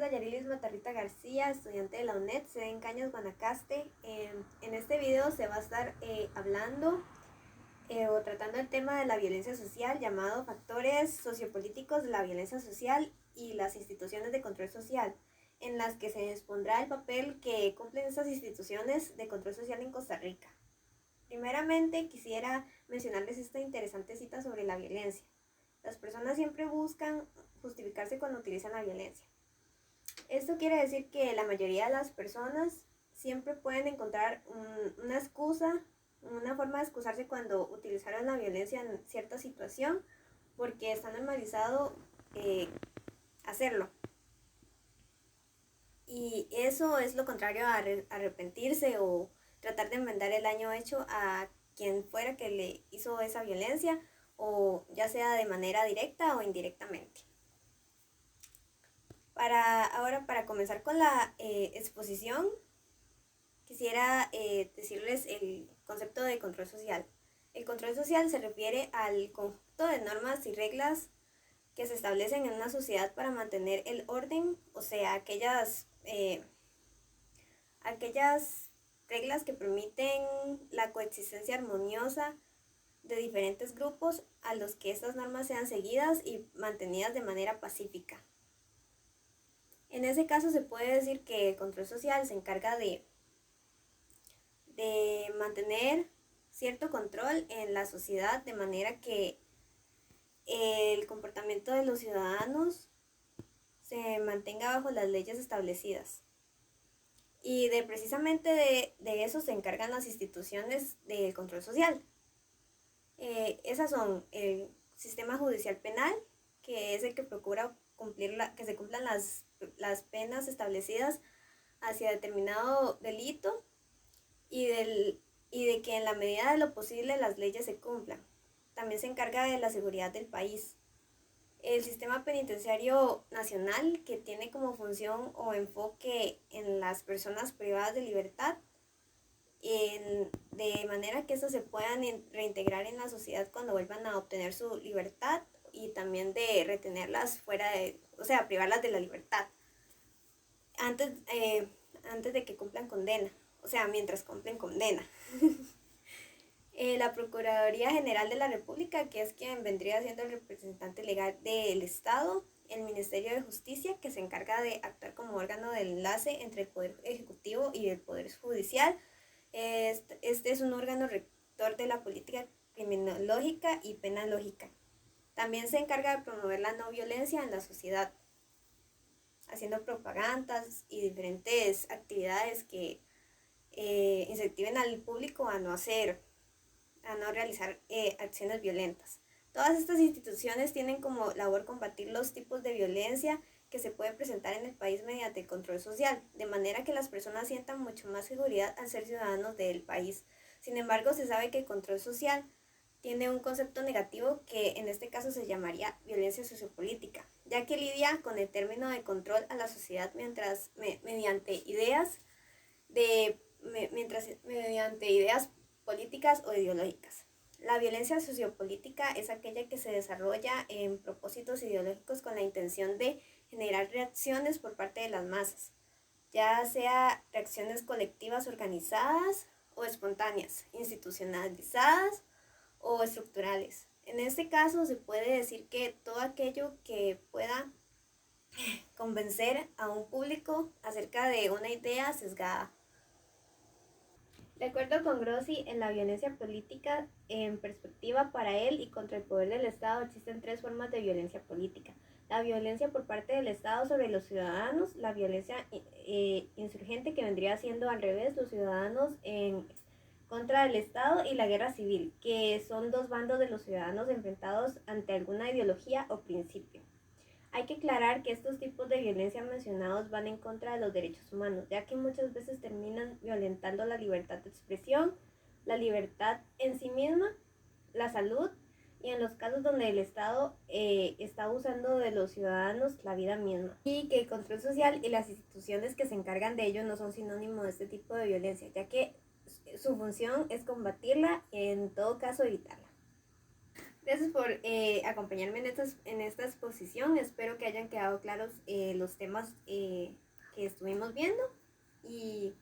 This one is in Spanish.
Dayarilis Matarrita García, estudiante de la UNED, sede en Cañas, Guanacaste. En este video se va a estar hablando o tratando el tema de la violencia social, llamado factores sociopolíticos de la violencia social y las instituciones de control social, en las que se expondrá el papel que cumplen estas instituciones de control social en Costa Rica. Primeramente, quisiera mencionarles esta interesante cita sobre la violencia. Las personas siempre buscan justificarse cuando utilizan la violencia. Esto quiere decir que la mayoría de las personas siempre pueden encontrar una excusa, una forma de excusarse cuando utilizaron la violencia en cierta situación, porque está normalizado hacerlo. Y eso es lo contrario a arrepentirse o tratar de enmendar el daño hecho a quien fuera que le hizo esa violencia, o ya sea de manera directa o indirectamente. Para comenzar con la exposición, quisiera decirles el concepto de control social. El control social se refiere al conjunto de normas y reglas que se establecen en una sociedad para mantener el orden, o sea, aquellas reglas que permiten la coexistencia armoniosa de diferentes grupos a los que estas normas sean seguidas y mantenidas de manera pacífica. En ese caso se puede decir que el control social se encarga de mantener cierto control en la sociedad, de manera que el comportamiento de los ciudadanos se mantenga bajo las leyes establecidas. Y precisamente de eso se encargan las instituciones del control social. Esas son el sistema judicial penal, que es el que procura que se cumplan las penas establecidas hacia determinado delito y de que en la medida de lo posible las leyes se cumplan. También se encarga de la seguridad del país. El sistema penitenciario nacional, que tiene como función o enfoque en las personas privadas de libertad, de manera que estos se puedan reintegrar en la sociedad cuando vuelvan a obtener su libertad, y también de retenerlas privarlas de la libertad antes de que cumplan condena, o sea, mientras cumplen condena. La Procuraduría General de la República, que es quien vendría siendo el representante legal del Estado. El Ministerio de Justicia, que se encarga de actuar como órgano de enlace entre el Poder Ejecutivo y el Poder Judicial. Este es un órgano rector de la política criminológica y penalógica. También se encarga de promover la no violencia en la sociedad, haciendo propagandas y diferentes actividades que incentiven al público a no realizar acciones violentas. Todas estas instituciones tienen como labor combatir los tipos de violencia que se pueden presentar en el país mediante el control social, de manera que las personas sientan mucho más seguridad al ser ciudadanos del país. Sin embargo, se sabe que el control social tiene un concepto negativo, que en este caso se llamaría violencia sociopolítica, ya que lidia con el término de control a la sociedad mediante ideas políticas o ideológicas. La violencia sociopolítica es aquella que se desarrolla en propósitos ideológicos con la intención de generar reacciones por parte de las masas, ya sea reacciones colectivas organizadas o espontáneas, institucionalizadas o estructurales. En este caso se puede decir que todo aquello que pueda convencer a un público acerca de una idea sesgada. De acuerdo con Grossi, en la violencia política, en perspectiva para él y contra el poder del Estado, existen tres formas de violencia política: la violencia por parte del Estado sobre los ciudadanos, la violencia insurgente, que vendría siendo al revés, los ciudadanos en contra del Estado, y la guerra civil, que son dos bandos de los ciudadanos enfrentados ante alguna ideología o principio. Hay que aclarar que estos tipos de violencia mencionados van en contra de los derechos humanos, ya que muchas veces terminan violentando la libertad de expresión, la libertad en sí misma, la salud, y en los casos donde el Estado está abusando de los ciudadanos, la vida misma. Y que el control social y las instituciones que se encargan de ello no son sinónimos de este tipo de violencia, ya que su función es combatirla y en todo caso evitarla. Gracias por acompañarme en esta exposición. Espero que hayan quedado claros los temas que estuvimos viendo y